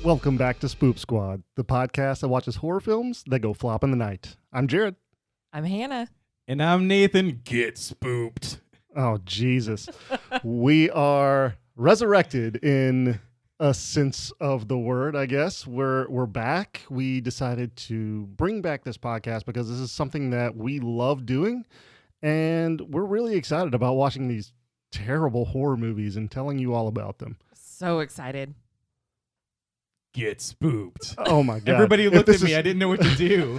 Welcome back to Spoop Squad, the podcast that watches horror films that go flop in the night. I'm Jared. I'm Hannah. And I'm Nathan. Get spooped. Oh, Jesus. We are resurrected in a sense of the word, I guess. We're back. We decided to bring back this podcast because this is something that we love doing, and we're really excited about watching these terrible horror movies and telling you all about them. So excited. Get spooped. Oh my God. Everybody looked at me. I didn't know what to do.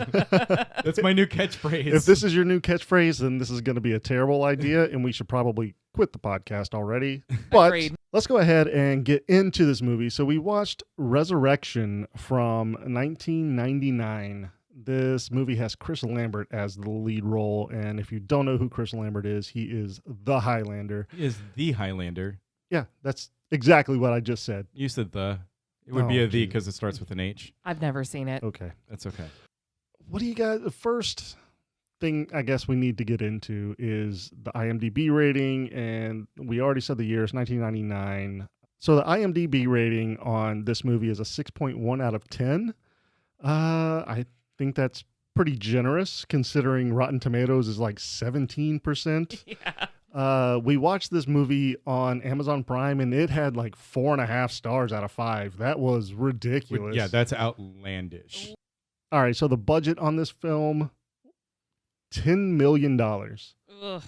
That's my new catchphrase. If this is your new catchphrase, then this is going to be a terrible idea, and we should probably quit the podcast already. But Agreed. Let's go ahead and get into this movie. So we watched Resurrection from 1999. This movie has Chris Lambert as the lead role, and if you don't know who Chris Lambert is, he is the Highlander. He is the Highlander. Yeah, that's exactly what I just said. You said the. It would be a the because it starts with an H. I've never seen it. Okay. That's okay. What do you guys... The first thing I guess we need to get into is the IMDb rating, and we already said the year is 1999. So the IMDb rating on this movie is a 6.1 out of 10. I think that's pretty generous considering Rotten Tomatoes is like 17%. Yeah. We watched this movie on Amazon Prime, and it had like 4.5 stars out of 5. That was ridiculous. Yeah, that's outlandish. All right, so the budget on this film, $10 million. Ugh.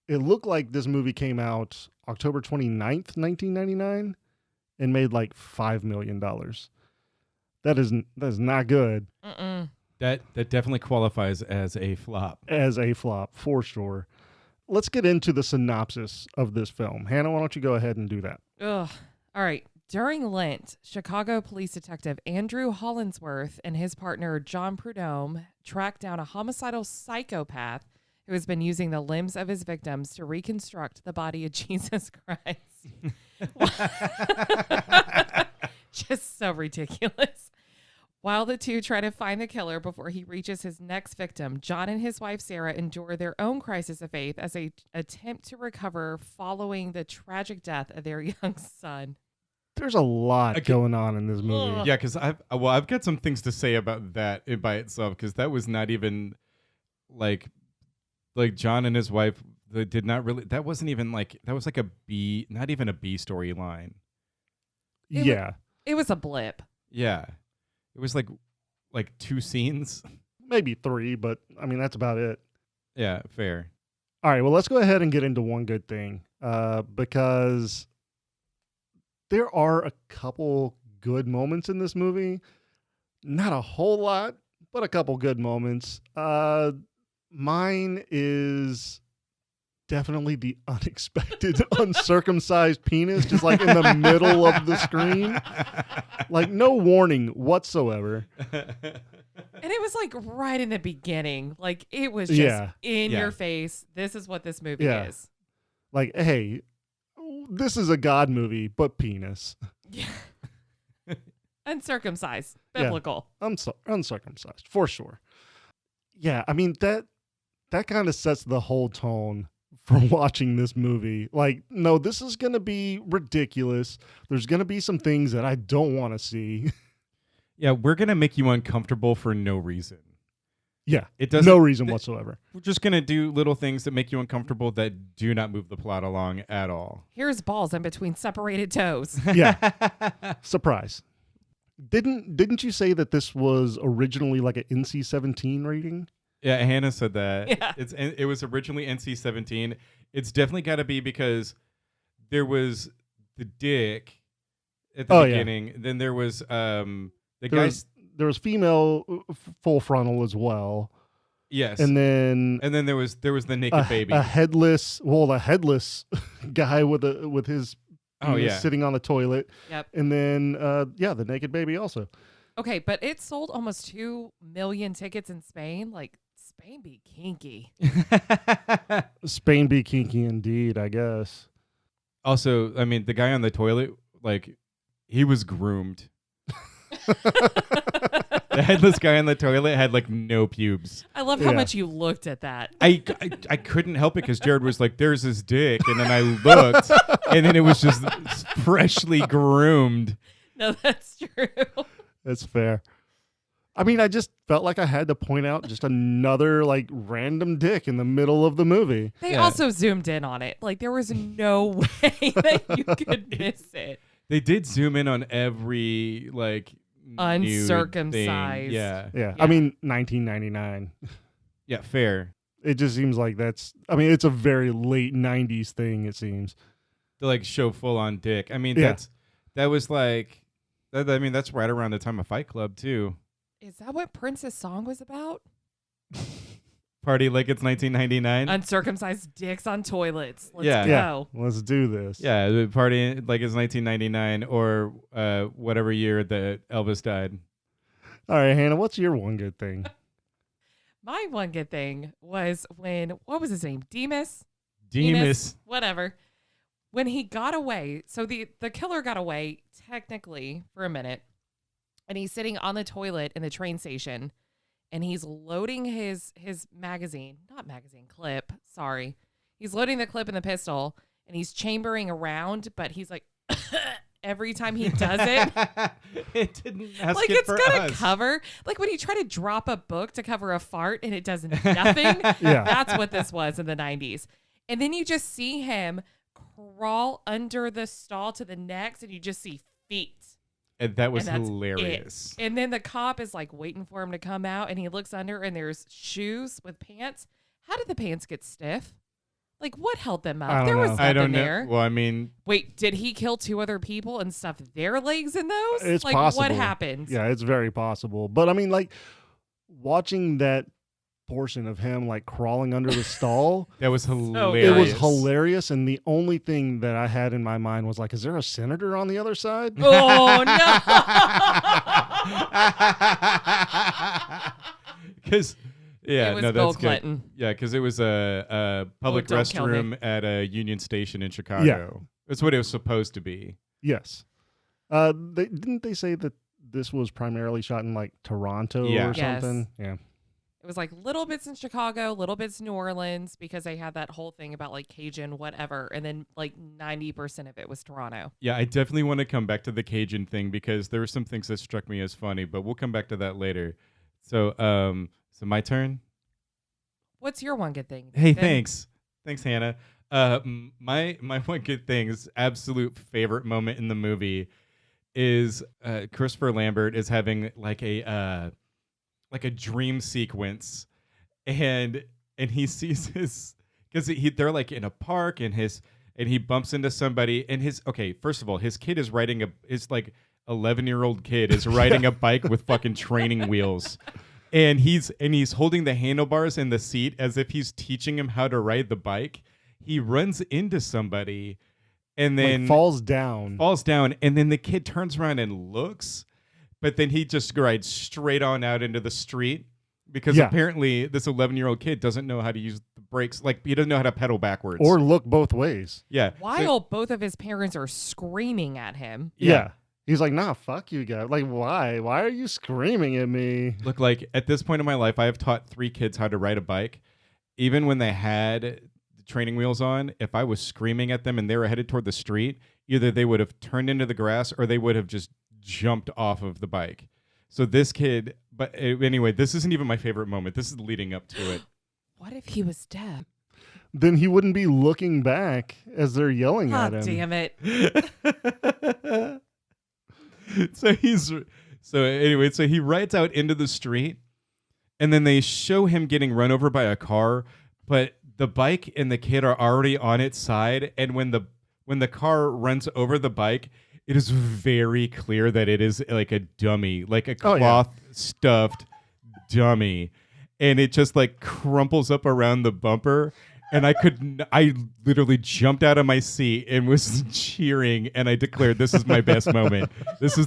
It looked like this movie came out October 29th, 1999, and made like $5 million. That is not good. Mm-mm. That definitely qualifies as a flop. As a flop, for sure. Let's get into the synopsis of this film. Hannah, why don't you go ahead and do that? Ugh. All right. During Lent, Chicago police detective Andrew Hollingsworth and his partner John Prudhome track down a homicidal psychopath who has been using the limbs of his victims to reconstruct the body of Jesus Christ. Just so ridiculous. While the two try to find the killer before he reaches his next victim, John and his wife Sarah endure their own crisis of faith as they attempt to recover following the tragic death of their young son. There's a lot going on in this movie. Ugh. Yeah, because I've got some things to say about that by itself, because that was not even like John and his wife. They did not really. That wasn't even like that was like a B, not even a B storyline. Yeah. It was a blip. Yeah, it was like 2 scenes. Maybe 3, but I mean, that's about it. Yeah, fair. All right, well, let's go ahead and get into one good thing, because there are a couple good moments in this movie. Not a whole lot, but a couple good moments. Mine is definitely the unexpected uncircumcised penis, just like in the middle of the screen. Like, no warning whatsoever. And it was like right in the beginning. Like it was just in Yeah. your face. This is what this movie Yeah. is. Like, hey, this is a God movie, but penis. Yeah. Uncircumcised. Yeah. Biblical. Uncircumcised, for sure. Yeah, I mean, that kind of sets the whole tone for watching this movie. Like, no, this is going to be ridiculous. There's going to be some things that I don't want to see. Yeah, we're gonna make you uncomfortable for no reason. Yeah, It doesn't. no reason whatsoever. We're just gonna do little things that make you uncomfortable that do not move the plot along at all. Here's balls in between separated toes. Yeah, surprise. Didn't you say that this was originally like an NC-17 rating? Yeah, Hannah said that. Yeah. It was originally NC-17. It's definitely got to be because there was the dick at the beginning. Then there was the guys. There was female full frontal as well. Yes, And then there was the naked baby. the headless guy with his penis sitting on the toilet. Yep. And then the naked baby also. Okay, but it sold almost 2 million tickets in Spain. Like, Spain be kinky. Spain be kinky indeed, I guess. Also, I mean, the guy on the toilet, like, he was groomed. The headless guy on the toilet had like no pubes. I love how much you looked at that. I couldn't help it because Jared was like, "There's his dick," and then I looked, and then it was just freshly groomed. No, that's true. That's fair. I mean, I just felt like I had to point out just another like random dick in the middle of the movie. They also zoomed in on it. Like there was no way that you could miss it. They did zoom in on every like uncircumcised. Yeah. I mean, 1999. Yeah, fair. It just seems like it's a very late 90s thing, it seems. To like show full on dick. I mean, that's right around the time of Fight Club too. Is that what Prince's song was about? Party like it's 1999. Uncircumcised dicks on toilets. Let's Yeah. go. Let's do this. Yeah, the party like it's 1999 or whatever year that Elvis died. All right, Hannah, what's your one good thing? My one good thing was what was his name? Demas? Whatever. When he got away, so the killer got away technically for a minute, and he's sitting on the toilet in the train station, and he's loading his clip. Sorry. He's loading the clip in the pistol, and he's chambering around, but he's like, every time he does it. It didn't ask like it it's for gonna us. cover, like when you try to drop a book to cover a fart and it does nothing. Yeah. That's what this was in the 90s. And then you just see him crawl under the stall to the next, and you just see feet. And that was And that's hilarious. it. And then the cop is like waiting for him to come out, and he looks under, and there's shoes with pants. How did the pants get stiff? Like, what held them I up? don't There was know. nothing I don't know. there. Well, I mean, Wait, did he kill 2 other people and stuff their legs in those? It's like, possible. what happened? Yeah, it's very possible. But I mean, like, watching that portion of him like crawling under the stall, that was it hilarious. was hilarious. And the only thing that I had in my mind was like, is there a senator on the other side? Oh, no. Because it was Bill Clinton. Good. Yeah, because it was a public don't kill me. restroom at a Union Station in Chicago. Yeah. That's what it was supposed to be. Yes. Didn't they say that this was primarily shot in like Toronto Yeah. or Yes. something? Yeah. It was like little bits in Chicago, little bits New Orleans, because they had that whole thing about like Cajun, whatever. And then like 90% of it was Toronto. Yeah, I definitely want to come back to the Cajun thing because there were some things that struck me as funny, but we'll come back to that later. So, so my turn. What's your one good thing? Hey, Ethan? thanks, Hannah. My one good thing's absolute favorite moment in the movie is Christopher Lambert is having like a dream sequence, and he sees because they're like in a park and he bumps into somebody and first of all, his kid is riding his like 11-year-old kid is riding a bike with fucking training wheels. And he's holding the handlebars in the seat as if he's teaching him how to ride the bike. He runs into somebody and then Like falls down. And then the kid turns around and looks, but then he just rides straight on out into the street because apparently this 11-year-old kid doesn't know how to use the brakes. Like he doesn't know how to pedal backwards Or look both ways. yeah. While both of his parents are screaming at him. Yeah. He's like, nah, fuck you guys. Like, why? Why are you screaming at me? Look, like at this point in my life, I have taught 3 kids how to ride a bike. Even when they had the training wheels on, if I was screaming at them and they were headed toward the street, either they would have turned into the grass or they would have just jumped off of the bike. So this kid, but anyway, this isn't even my favorite moment. This is leading up to it. What if he was deaf? Then he wouldn't be looking back as they're yelling at him. Damn it. So he rides out into the street, and then they show him getting run over by a car, but the bike and the kid are already on its side, and when the car runs over the bike, it is very clear that it is like a dummy, like a cloth stuffed dummy, and it just like crumples up around the bumper. And I literally jumped out of my seat and was cheering, and I declared, this is my best moment. This is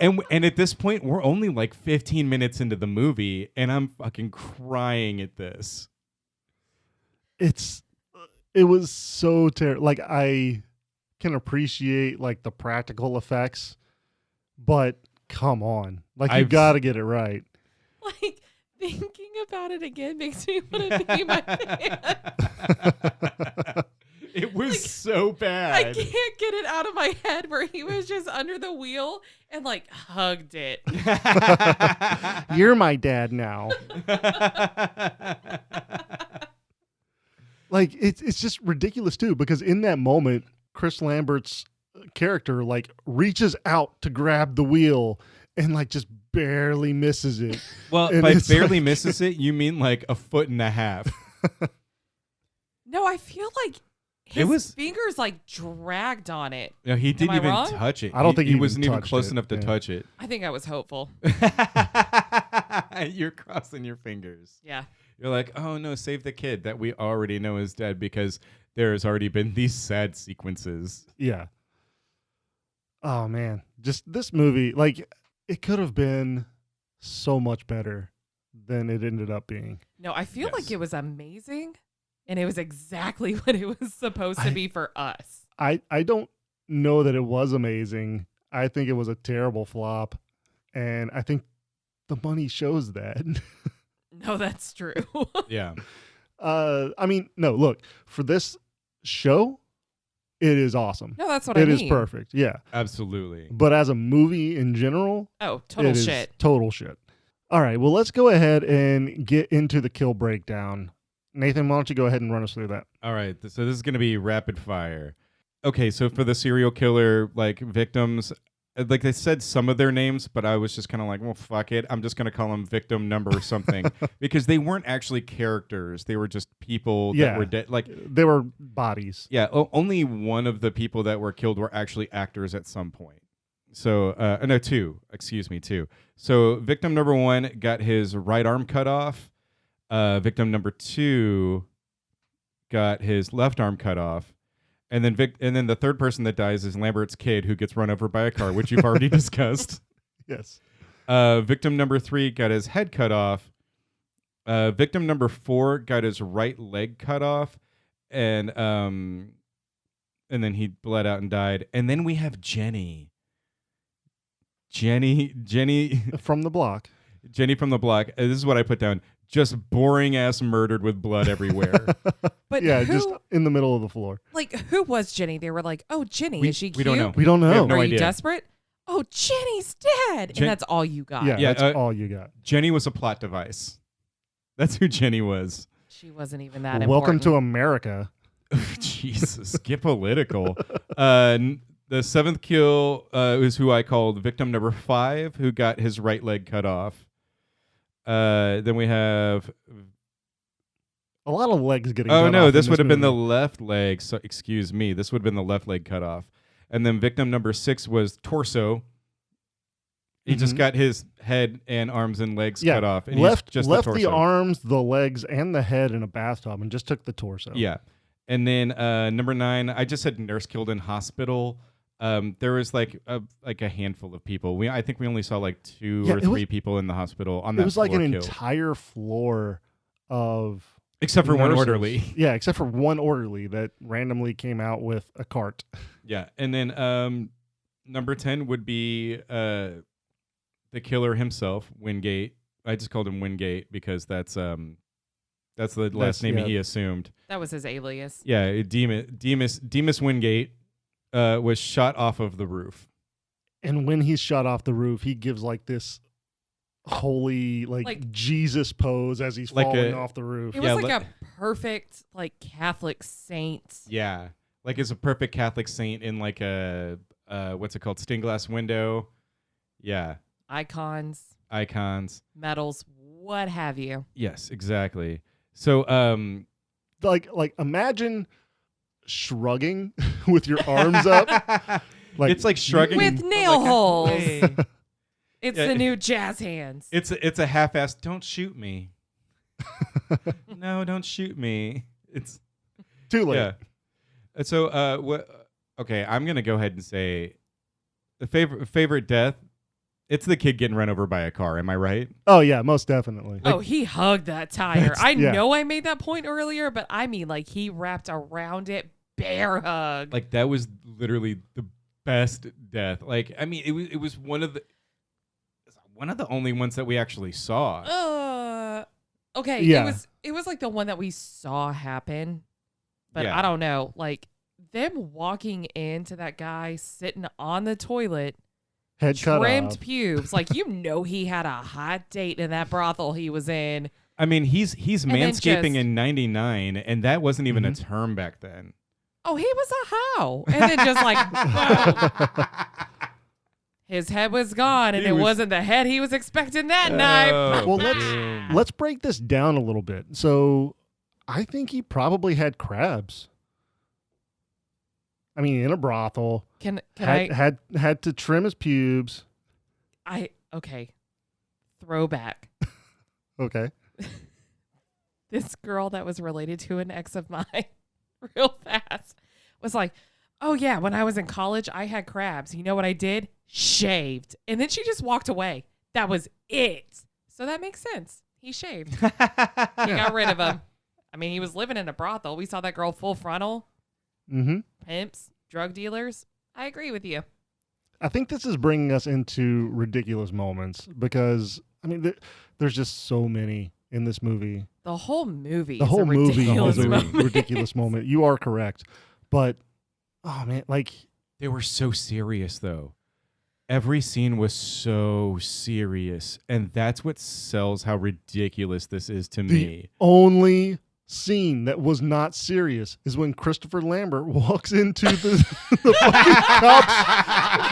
and at this point, we're only like 15 minutes into the movie, and I'm fucking crying at this. It was so terrible. Like, I can appreciate like the practical effects, but come on. Like, you I've- got to get it right. Like, thinking about it again makes me want to pee my pants. It was so I bad. can't get it out of my head where he was just under the wheel and like hugged it. You're my dad now. Like, it's just ridiculous too, because in that moment, Chris Lambert's character like reaches out to grab the wheel and like just barely misses it. Well, And by it's barely like- misses it, you mean like a foot and a half. No, I feel like his was- fingers like dragged on it. No, he didn't I even wrong? touch it. I don't think he wasn't even even touched close it. enough to Yeah. touch it. I think I was hopeful. You're crossing your fingers. Yeah. You're like, oh no, save the kid that we already know is dead because there has already been these sad sequences. Yeah. Oh man, just this movie, like, it could have been so much better than it ended up being. No, I feel Yes. like it was amazing and it was exactly what it was supposed to be for us. I don't know that it was amazing. I think it was a terrible flop, and I think the money shows that. No, that's true. Yeah. I mean, no, look, for this show, it is awesome. No, that's what I It mean. is perfect. Yeah. Absolutely. But as a movie in general, Oh, total it is shit. total shit. All right, well, let's go ahead and get into the kill breakdown. Nathan, why don't you go ahead and run us through that? All right. So this is going to be rapid fire. Okay. So for the serial killer, like victims, like they said some of their names, but I was just kind of like, well, fuck it. I'm just going to call them victim number something because they weren't actually characters. They were just people Yeah. that were dead. Like, They were bodies. yeah, only one of the people that were killed were actually actors at some point. So, no, two. Excuse me, two. So victim number 1 got his right arm cut off. Victim number 2 got his left arm cut off. And then the third person that dies is Lambert's kid, who gets run over by a car, which you've already discussed. Yes. Victim number 3 got his head cut off. Victim number 4 got his right leg cut off, and then he bled out and died. And then we have Jenny From the block. Jenny from the block. This is what I put down: just boring ass murdered with blood everywhere. But Yeah, who, just in the middle of the floor. like, who was Jenny? They were like, oh, Jenny, We- is she we cute? don't know. We don't know. have no Are idea. you desperate? Oh, Jenny's dead. Jen- And that's all you got. Yeah, Yeah, that's all you got. Jenny was a plot device. That's who Jenny was. She wasn't even that Welcome important. to America. Jesus, get political. The seventh kill is who I called victim number 5, who got his right leg cut off. Then we have. A lot of legs getting Oh cut no, off this in would have been the movie. left leg. So excuse me, this would have been the left leg cut off. And then victim number 6 was torso. He just Mhm. got his head and arms and legs Yeah, cut off. And left he's just left the the torso. arms, the legs, and the head in a bathtub and just took the torso. Yeah. And then number 9, I just said nurse killed in hospital. There was like a handful of people. I think we only saw like 2 Yeah, or it was- 3 people in the hospital on that It was like floor an kill. entire floor of Except for one nurses. orderly. Yeah, except for one orderly that randomly came out with a cart. Yeah. And then number 10 would be the killer himself, Wingate. I just called him Wingate because that's the last name yeah. he assumed. That was his alias. Yeah, Demas Wingate was shot off of the roof. And when he's shot off the roof, he gives like this holy Like- Jesus pose as he's Like falling a- off the roof. It Yeah, was like like- a perfect, like, Catholic saint. Yeah, like it's a perfect Catholic saint in like a what's it called, stained glass window. Yeah, Icons, icons. medals, what have you. Yes, exactly. So Like imagine shrugging with your arms up. Like it's like shrugging With but nail like holes. hey. It's Yeah. the new jazz hands. It's a half-assed. Don't shoot me. No, don't shoot me. It's too late. yeah. And so what? Okay, I'm gonna go ahead and say the favorite death. It's the kid getting run over by a car. Am I right? Oh yeah, most definitely. Oh, he hugged that tire. I yeah. know I made that point earlier, but I mean, like, he wrapped around it, bear hug. Like that was literally the best death. Like I mean, it was one of the. one of the only ones that we actually saw. Okay. Yeah. It was like the one that we saw happen, but Yeah. I don't know. Like them walking into that guy sitting on the toilet, Head cut trimmed off. pubes. Like, he had a hot date in that brothel he was in. I mean, he's And then manscaping just- in '99, and that wasn't even a Mhm. term back then. Oh, he was a hoe. And then just like, boom. His head was gone, and He it was- wasn't the head he was expecting that night. Oh, Well, let's break this down a little bit. So, I think he probably had crabs. I mean, in a brothel, Can I had to trim his pubes. okay. Throwback. Okay. This girl that was related to an ex of mine real fast was like, oh yeah, when I was in college, I had crabs. You know what I did? Shaved. And then she just walked away. That was it. So that makes sense. He shaved. He got rid of him. I mean, he was living in a brothel. We saw that girl full frontal. Mm-hmm. Pimps, drug dealers. I agree with you. I think this is bringing us into ridiculous moments because, I mean, there's just so many in this movie. The whole movie The whole movie ridiculous is a moment. ridiculous moment. You are correct. But, oh, man, like, They were so serious, though. Every scene was so serious, and that's what sells how ridiculous this is to the me. only scene that was not serious is when Christopher Lambert walks into the fucking cops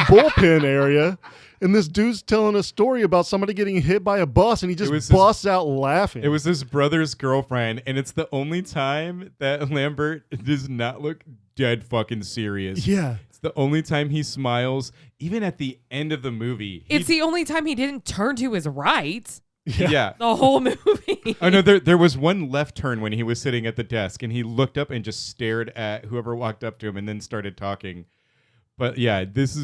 bullpen area, and this dude's telling a story about somebody getting hit by a bus, and he just busts out laughing. It was his brother's girlfriend, and it's the only time that Lambert does not look dead fucking serious. Yeah. It's the only time he smiles, even at the end of the movie. It's the only time he didn't turn to his right. Yeah. The whole movie. Oh no, there was one left turn when he was sitting at the desk, and he looked up and just stared at whoever walked up to him, and then started talking. But yeah, this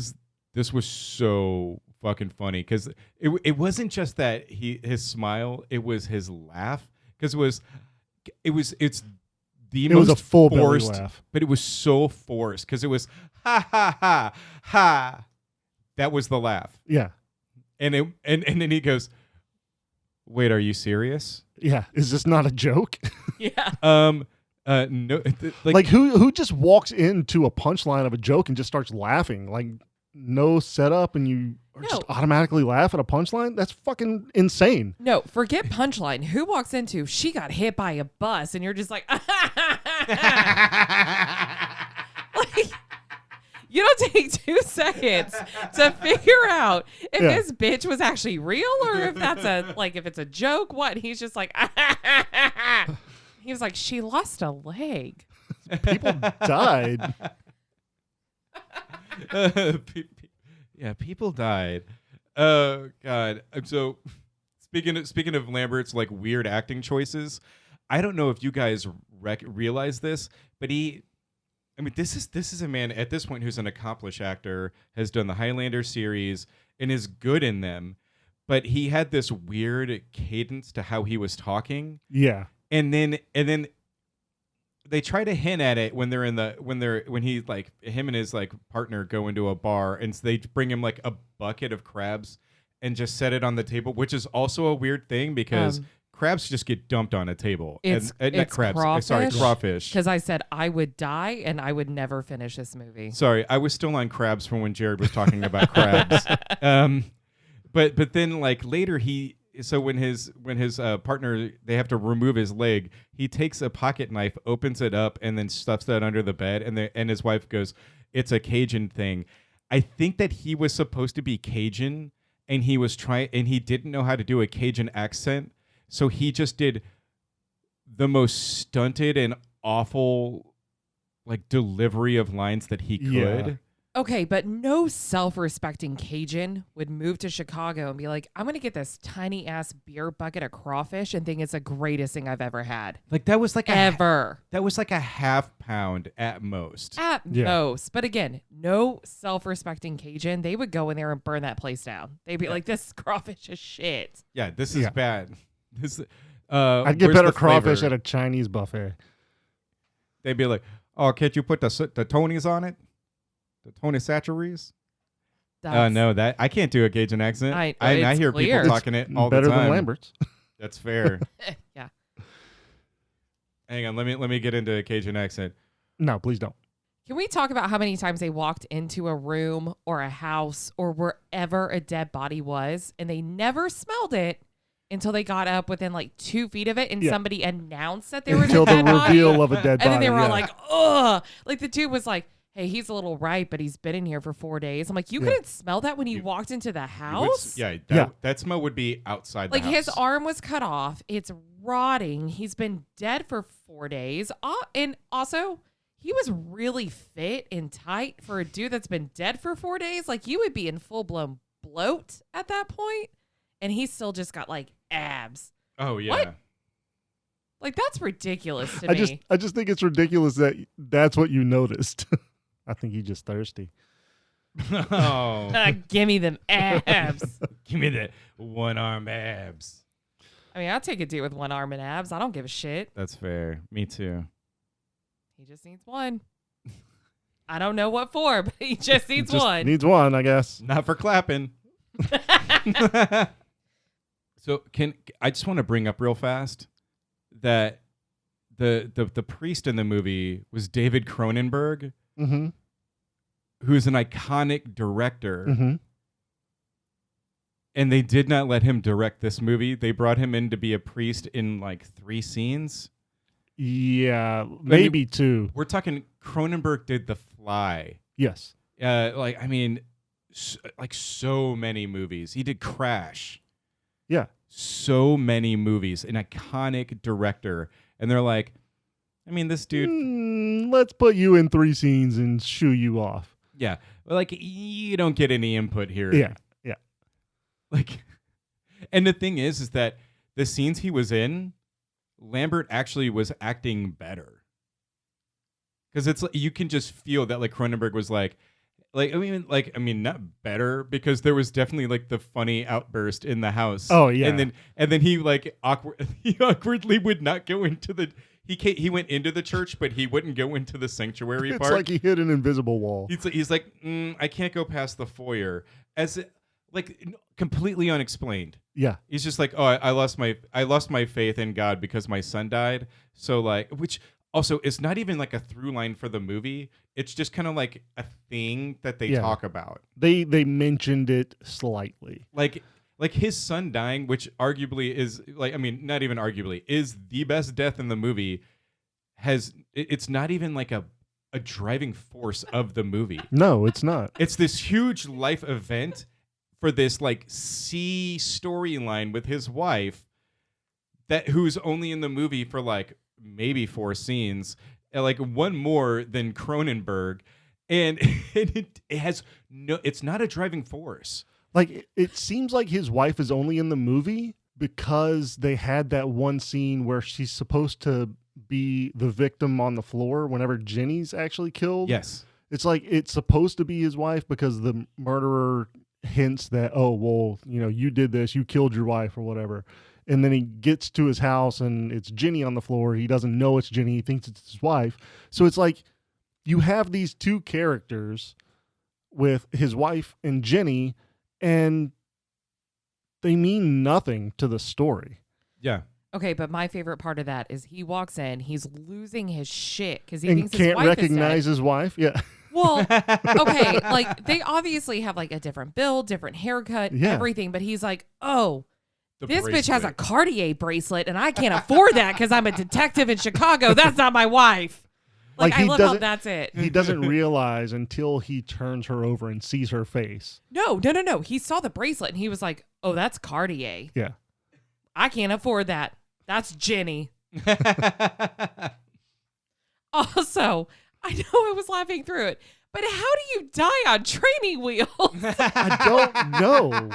was so fucking funny because it wasn't just that his smile, it was his laugh, because it's the It most was a full belly forced laugh. but it was so forced because it was ha ha ha ha. That was the laugh, Yeah. and then he goes, "Wait, are you serious?" Yeah. Is this not a joke? Yeah. No, like who just walks into a punchline of a joke and just starts laughing? Like, no setup and you just automatically laugh at a punchline? That's fucking insane. No, forget punchline. Who walks into, she got hit by a bus, and you're just like, like, you don't take 2 seconds to figure out if this bitch was actually real or if that's if it's a joke. What? He's just like, he was like, she lost a leg. People died. Yeah, people died. Oh God. So speaking of Lambert's like weird acting choices, I don't know if you guys realize this, but this is a man at this point who's an accomplished actor, has done the Highlander series and is good in them, but he had this weird cadence to how he was talking. Yeah. And then they try to hint at it when him and his like partner go into a bar, and so they bring him like a bucket of crabs and just set it on the table, which is also a weird thing because crabs just get dumped on a table. It's not crabs. crawfish. Sorry, crawfish. Because I said I would die and I would never finish this movie. Sorry, I was still on crabs from when Jared was talking about crabs. But then like later when his partner, they have to remove his leg, he takes a pocket knife, opens it up, and then stuffs that under the bed, and his wife goes, "It's a Cajun thing." I think that he was supposed to be Cajun, and he didn't know how to do a Cajun accent, so he just did the most stunted and awful like delivery of lines that he could. Yeah. Okay, but no self-respecting Cajun would move to Chicago and be like, I'm going to get this tiny ass beer bucket of crawfish and think it's the greatest thing I've ever had. Like that was like Ever. that was like a half pound at most. At most. But again, no self-respecting Cajun, they would go in there and burn that place down. They'd be like, this crawfish is shit. Yeah, this is bad. This I'd get where's better the crawfish flavor? at a Chinese buffet. They'd be like, "Oh, can't you put the Tonys on it? The Tony Satcheries?" No, that I can't do a Cajun accent. I hear clear. people talking it all the better time. than Lambert's. That's fair. Yeah. Hang on, let me get into a Cajun accent. No, please don't. Can we talk about how many times they walked into a room or a house or wherever a dead body was, and they never smelled it until they got up within like 2 feet of it, and somebody announced that there was Until a dead the body. reveal of a dead body. And then they were all like, ugh. Like the dude was like, hey, he's a little ripe, but he's been in here for 4 days. I'm like, you couldn't smell that when you walked into the house? That smell would be outside the like house. his arm was cut off. It's rotting. He's been dead for 4 days. And also, he was really fit and tight for a dude that's been dead for 4 days. Like, you would be in full-blown bloat at that point, and he still just got, like, abs. Oh, yeah. What? Like, that's ridiculous to me. I just think it's ridiculous that that's what you noticed. I think he's just thirsty. Oh. Give me them abs. Give me that one-arm abs. I mean, I'll take a dude with one arm and abs. I don't give a shit. That's fair. Me too. He just needs one. I don't know what for, but he just needs one. Needs one, I guess. Not for clapping. So I just want to bring up real fast that the priest in the movie was David Cronenberg, who's an iconic director. And they did not let him direct this movie. They brought him in to be a priest in like 3 scenes. Yeah, maybe 2. We're talking Cronenberg did The Fly. Yes. So many movies. He did Crash. Yeah. So many movies. An iconic director. And they're like, I mean, this dude... let's put you in 3 scenes and shoo you off. Yeah. Like, you don't get any input here. Yeah. Like, and the thing is that the scenes he was in, Lambert actually was acting better. Because it's like, you can just feel that like Cronenberg was like, not better, because there was definitely like the funny outburst in the house. Oh yeah. And then he like he awkwardly would not go into he went into the church, but he wouldn't go into the sanctuary part. It's like he hit an invisible wall. He's like, I can't go past the foyer, completely unexplained. Yeah. He's just like, oh, I lost my faith in God because my son died. So like, which also is not even like a through line for the movie. It's just kind of like a thing that they talk about. They mentioned it slightly. Like his son dying, which arguably is not even arguably, is the best death in the movie. It's not even like a driving force of the movie. No, it's not. It's this huge life event for this like C storyline with his wife who's only in the movie for like maybe 4 scenes, like one more than Cronenberg, and it's not a driving force. Like it seems like his wife is only in the movie because they had that one scene where she's supposed to be the victim on the floor whenever Jenny's actually killed. Yes. It's like it's supposed to be his wife because the murderer hints that, oh, well, you did this, you killed your wife or whatever. And then he gets to his house and it's Jenny on the floor. He doesn't know it's Jenny. He thinks it's his wife. So it's like you have these 2 characters with his wife and Jenny, and they mean nothing to the story. Yeah. Okay, but my favorite part of that is he walks in, he's losing his shit because he and thinks his can't wife recognize is dead. his wife. Yeah. Well, okay, like they obviously have like a different build, different haircut, everything, but he's like, oh, this bitch has a Cartier bracelet and I can't afford that because I'm a detective in Chicago. That's not my wife. Like I love how that's it. He doesn't realize until he turns her over and sees her face. No. He saw the bracelet and he was like, oh, that's Cartier. Yeah. I can't afford that. That's Jenny. Also, I know I was laughing through it, but how do you die on training wheels? I don't know.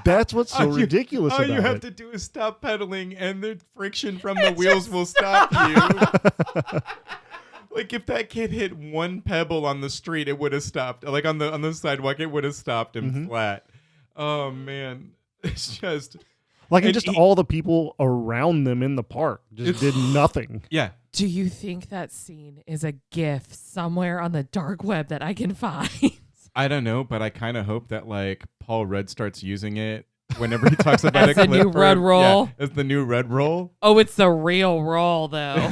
That's what's so ridiculous about it. All you have to do is stop pedaling and the friction from the wheels will stop you. Like if that kid hit one pebble on the street, it would have stopped. Like on the sidewalk, it would have stopped him flat. Oh man. It's just like, and just all the people around them in the park just did nothing. Yeah. Do you think that scene is a GIF somewhere on the dark web that I can find? I don't know, but I kind of hope that like Paul Rudd starts using it whenever he talks about As a the clip new Rudd roll? Yeah, as the new Rudd roll. Oh, it's the real roll, though.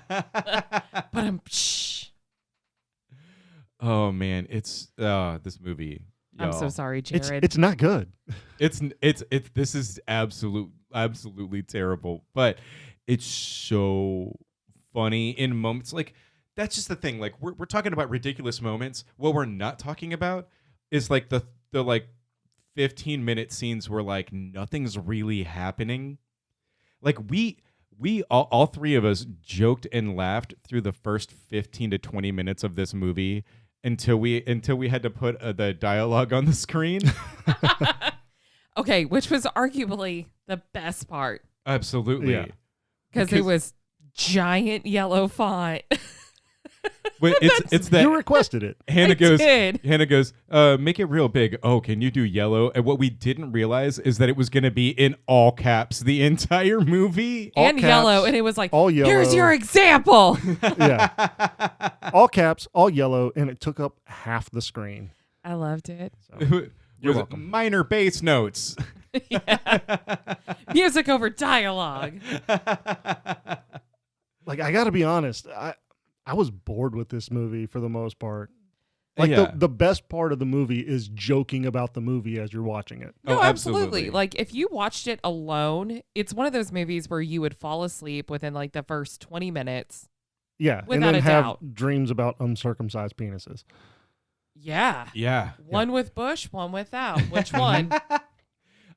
But I'm... Shh. Oh, man. It's this movie. I'm so y'all. sorry, Jared. It's not good. This is absolutely terrible, but it's so funny in moments. Like, that's just the thing. Like, we're talking about ridiculous moments. What we're not talking about is like the like 15-minute scenes where like nothing's really happening. Like we all three of us joked and laughed through the first 15 to 20 minutes of this movie until we had to put the dialogue on the screen. Okay, which was arguably the best part. Absolutely. Yeah. Because it was giant yellow font. Wait, it's that You requested it. Hannah I goes, make it real big. Oh, can you do yellow? And what we didn't realize is that it was going to be in all caps the entire movie. All and caps, yellow. And it was like, all yellow. here's your example. Yeah. All caps, all yellow, and it took up half the screen. I loved it. So, You're welcome. Minor bass notes. Music over dialogue. like, I got to be honest. I was bored with this movie for the most part. Like Yeah. the best part of the movie is joking about the movie as you're watching it. No, Oh, absolutely. absolutely. Like if you watched it alone, it's one of those movies where you would fall asleep within like the first 20 minutes. Yeah, and Without then a have doubt. dreams about uncircumcised penises. Yeah. Yeah. One with Bush, one without. Which one?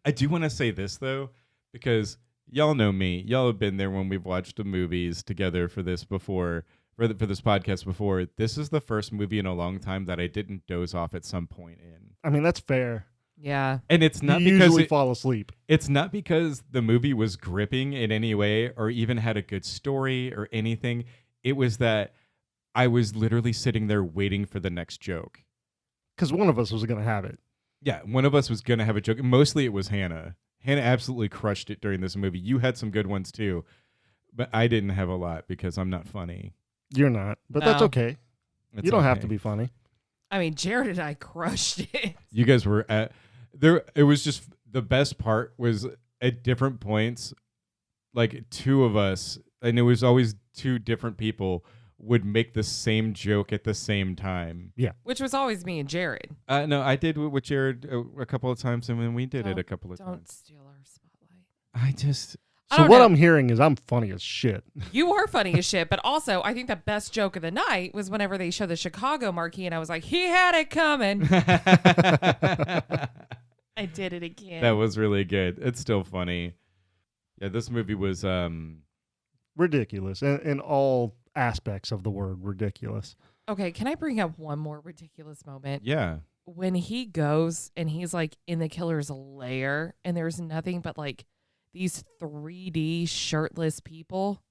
I do want to say this, though, because y'all know me. Y'all have been there when we've watched the movies together for this before. For this podcast before, this is the first movie in a long time that I didn't doze off at some point in. I mean, that's fair. Yeah. And it's not You because usually fall asleep. it's not because the movie was gripping in any way or even had a good story or anything. It was that I was literally sitting there waiting for the next joke. Because one of us was going to have it. Yeah, one of us was going to have a joke. Mostly it was Hannah. Hannah absolutely crushed it during this movie. You had some good ones too, but I didn't have a lot because I'm not funny. You're not, but that's No. okay. It's You don't have okay. to be funny. I mean, Jared and I crushed it. You guys were at there. It was just the best part was at different points, like two of us, and it was always two different people would make the same joke at the same time. Which was always me and Jared. No, I did with Jared a couple of times, and when we did it Don't- a couple of Don't times. steal our spotlight. I just I So don't what know. I'm hearing is I'm funny as shit. You are funny as shit, but also I think the best joke of the night was whenever they showed the Chicago marquee and I was like, he had it coming. that I did it again. was really good. It's still funny. Yeah, this movie was Ridiculous. In all aspects of the word, ridiculous. Okay, can I bring up one more ridiculous moment? yeah. When he goes and he's like in the killer's lair and there's nothing but like these 3D shirtless people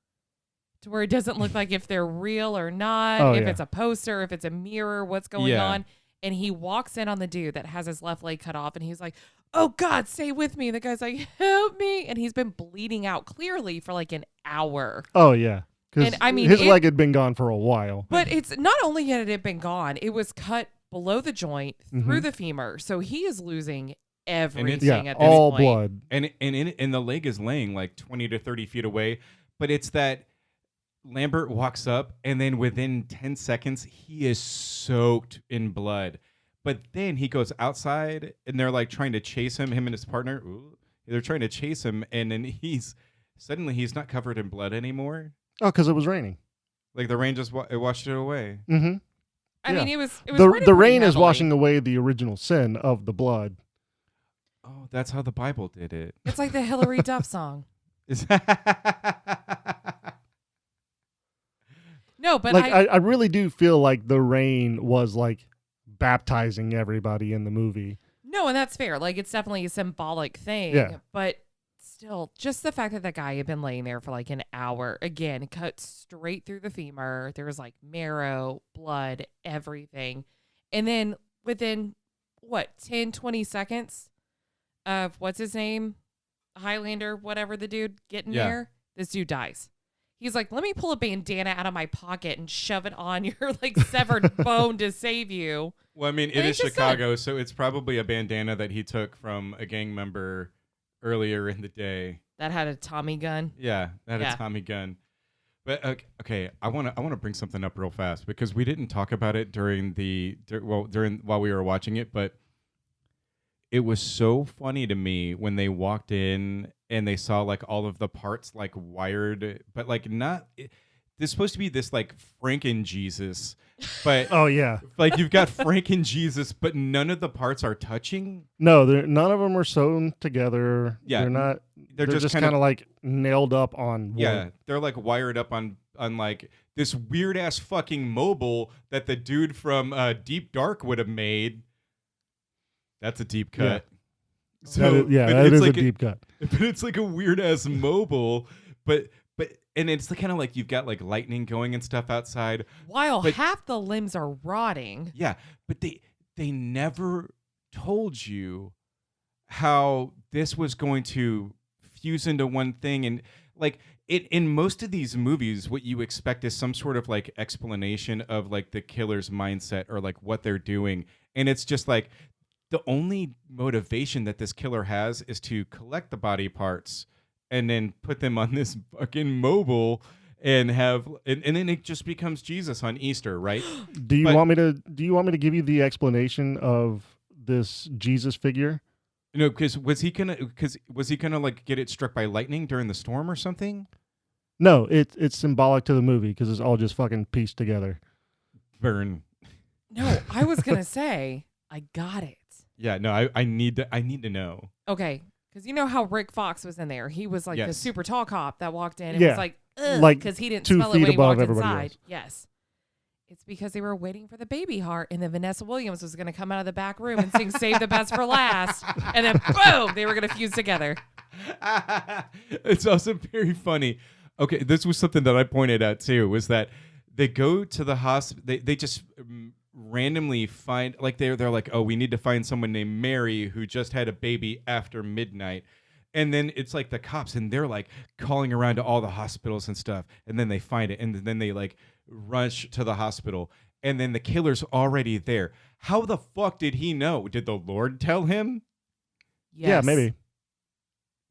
to where it doesn't look like if they're real or not, Oh, if yeah. it's a poster, if it's a mirror, what's going Yeah. on. And he walks in on the dude that has his left leg cut off and he's like, oh God, stay with me. And the guy's like, help me. And he's been bleeding out clearly for like an hour. Oh, yeah. Because And, I mean, his it- leg had been gone for a while. But it's not only had it been gone, it was cut below the joint through Mhm. the femur. So he is losing everything it's- Yeah, at this all point. blood. And the leg is laying like 20 to 30 feet away, but it's that Lambert walks up and then within 10 seconds he is soaked in blood. But then he goes outside and they're like trying to chase him and his partner. Ooh, they're trying to chase him and then he's not covered in blood anymore. Oh, because it was raining. Like the rain just it washed it away. Mm-hmm. I Yeah. mean, it was The raining pretty rain is heavily. washing away the original sin of the blood. Oh, that's how the Bible did it. It's like the Hillary Duff song. Is- No, but Like I really do feel like the rain was like baptizing everybody in the movie. no, and that's fair. Like it's definitely a symbolic thing. Yeah. But still, just the fact that guy had been laying there for like an hour, again, cut straight through the femur. There was like marrow, blood, everything. And then within 10, 20 seconds of what's his name? Highlander, whatever the dude getting Yeah. there, this dude dies. He's like, let me pull a bandana out of my pocket and shove it on your like severed bone to save you. Well, I mean, it is Chicago, so it's probably a bandana that he took from a gang member earlier in the day. That had a Tommy gun. Yeah, that had a Tommy gun. But okay, I want to bring something up real fast because we didn't talk about it while we were watching it, but it was so funny to me when they walked in and they saw like all of the parts like wired, but like not. There's supposed to be this like Franken-Jesus, but oh yeah, like you've got Franken-Jesus, but none of the parts are touching. No, none of them are sewn together. Yeah, they're not. They're just kind of like nailed up on wood. Yeah, they're like wired up on like this weird ass fucking mobile that the dude from Deep Dark would have made. That's a deep cut. Yeah. So that is like a deep cut. But it's like a weird ass mobile, but it's kind of like you've got like lightning going and stuff outside. While half the limbs are rotting. Yeah, but they never told you how this was going to fuse into one thing. And like in most of these movies, what you expect is some sort of like explanation of like the killer's mindset or like what they're doing. And it's just like the only motivation that this killer has is to collect the body parts and then put them on this fucking mobile and then it just becomes Jesus on Easter, right? Do you want me to give you the explanation of this Jesus figure? No, because was he gonna like get it struck by lightning during the storm or something? No, it's symbolic to the movie because it's all just fucking pieced together. Burn. No, I was gonna say I got it. Yeah, no, I need to know. Okay, because you know how Rick Fox was in there. He was like the super tall cop that walked in and was like, ugh, like because he didn't 2 smell it feet when he above walked everybody inside. else. Yes. It's because they were waiting for the baby heart, and then Vanessa Williams was going to come out of the back room and sing "Save the Best for Last," and then boom, they were going to fuse together. It's also very funny. Okay, this was something that I pointed out too. Was that they go to the hospital? They just randomly find like they're like, oh, we need to find someone named Mary who just had a baby after midnight. And then it's like the cops, and they're like calling around to all the hospitals and stuff. And then they find it, and then they like rush to the hospital, and then the killer's already there. How the fuck did he know? Did the Lord tell him? Yes. Yeah, maybe.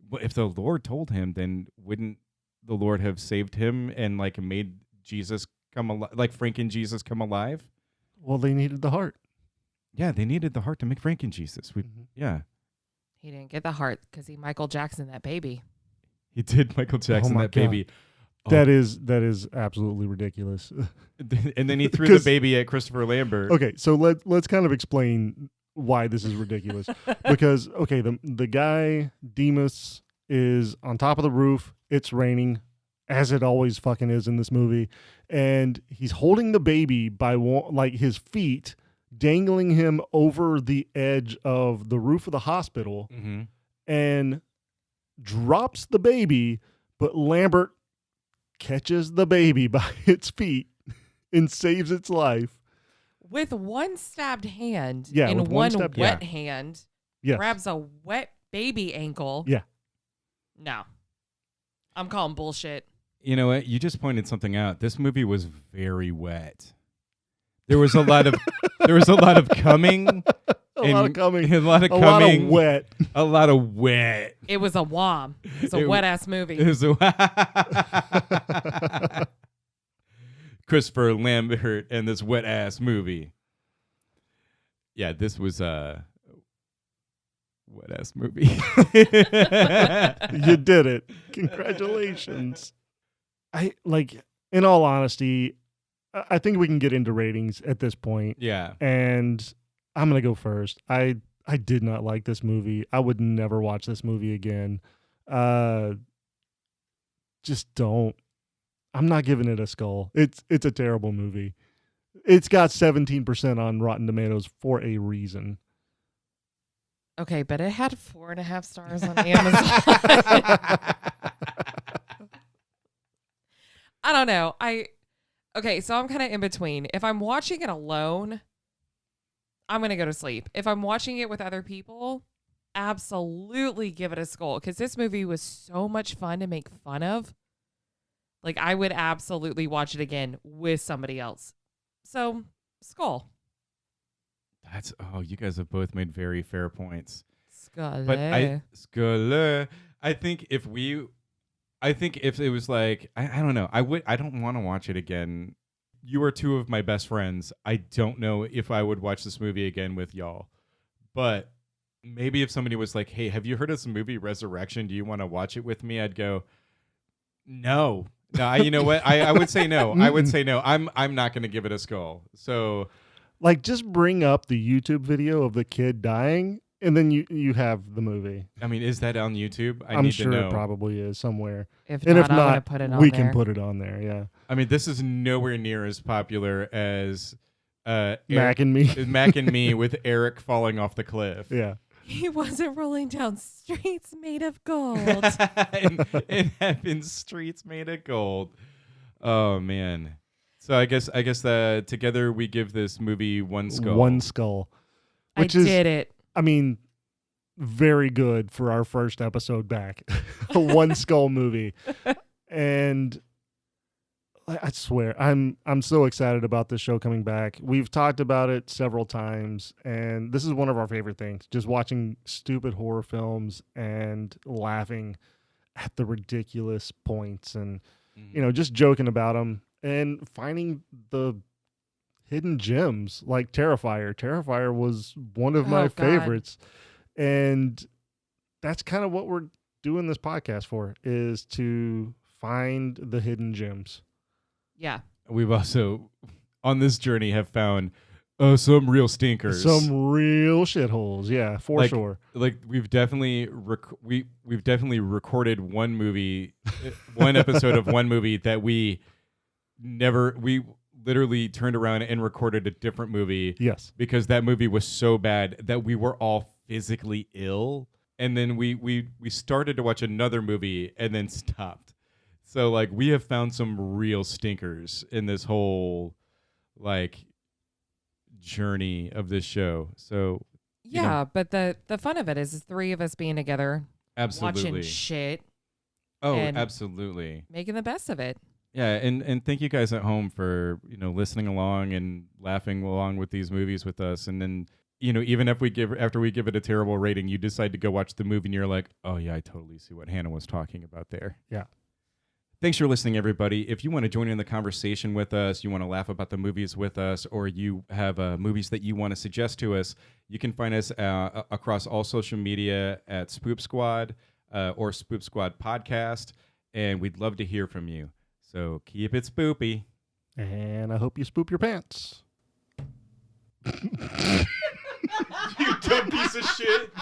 But if the Lord told him, then wouldn't the Lord have saved him and like made Jesus come alive, like Franken-Jesus come alive? Well, they needed the heart. Yeah, they needed the heart to make Franken-Jesus. Yeah. He didn't get the heart because he Michael Jackson that baby. He did Michael Jackson that God. baby. Oh. That is absolutely ridiculous. And then he threw the baby at Christopher Lambert. Okay, so let's kind of explain why this is ridiculous. Because the guy Demas is on top of the roof. It's raining, as it always fucking is in this movie, and he's holding the baby by like his feet, dangling him over the edge of the roof of the hospital, and drops the baby, but Lambert catches the baby by its feet and saves its life. With one stabbed hand with one stabbed wet hand, yes. grabs a wet baby ankle. Yeah. No. I'm calling bullshit. You know what? You just pointed something out. This movie was very wet. There was a lot of coming. A lot of coming. A lot of wet. A lot of wet. It was a wham. It's a wet ass movie. It was Christopher Lambert and this wet ass movie. Yeah, this was a wet ass movie. You did it. Congratulations. In all honesty, I think we can get into ratings at this point. Yeah. And I'm going to go first. I did not like this movie. I would never watch this movie again. Just don't. I'm not giving it a skull. It's a terrible movie. It's got 17% on Rotten Tomatoes for a reason. Okay, but it had 4.5 stars on Amazon. I don't know. Okay, so I'm kind of in between. If I'm watching it alone, I'm going to go to sleep. If I'm watching it with other people, absolutely give it a skull, because this movie was so much fun to make fun of. Like, I would absolutely watch it again with somebody else. So, Skull. You guys have both made very fair points. Skull. But I think if it was like, I don't know, I don't want to watch it again. You are two of my best friends. I don't know if I would watch this movie again with y'all. But maybe if somebody was like, hey, have you heard of this movie Resurrection? Do you want to watch it with me? I'd go, no. No, you know what? I would say no. I would say no. I'm not going to give it a skull. So, like, just bring up the YouTube video of the kid dying, and then you have the movie. I mean, is that on YouTube? I'm need sure to know. it probably is somewhere. If and not, if I'm gonna not, put it on we there. can put it on there. Yeah. I mean, this is nowhere near as popular as Mac and Me. Mac and Me with Eric falling off the cliff. Yeah. He wasn't rolling down streets made of gold. in heaven, streets made of gold. Oh man. So I guess together we give this movie one skull. One skull. I did it. I mean, very good for our first episode back. A one skull movie. And I swear, I'm so excited about this show coming back. We've talked about it several times, and this is one of our favorite things. Just watching stupid horror films and laughing at the ridiculous points and just joking about them and finding the hidden gems like Terrifier. Terrifier was one of my favorites. And that's kind of what we're doing this podcast for, is to find the hidden gems. Yeah. We've also, on this journey, have found some real stinkers. Some real shitholes, yeah, for sure. Like, we've definitely we've definitely recorded one movie, one episode of one movie that we literally turned around and recorded a different movie. Yes. Because that movie was so bad that we were all physically ill. And then we started to watch another movie and then stopped. So, like, we have found some real stinkers in this whole, like, journey of this show. So, yeah, but the fun of it is three of us being together, absolutely watching shit. Oh, and absolutely. making the best of it. Yeah, and thank you guys at home for, listening along and laughing along with these movies with us. And then, even if after we give it a terrible rating, you decide to go watch the movie and you're like, oh yeah, I totally see what Hannah was talking about there. Yeah. Thanks for listening, everybody. If you want to join in the conversation with us, you want to laugh about the movies with us, or you have movies that you want to suggest to us, you can find us across all social media at Spoop Squad or Spoop Squad Podcast, and we'd love to hear from you. So keep it spoopy. And I hope you spoop your pants. You dumb piece of shit.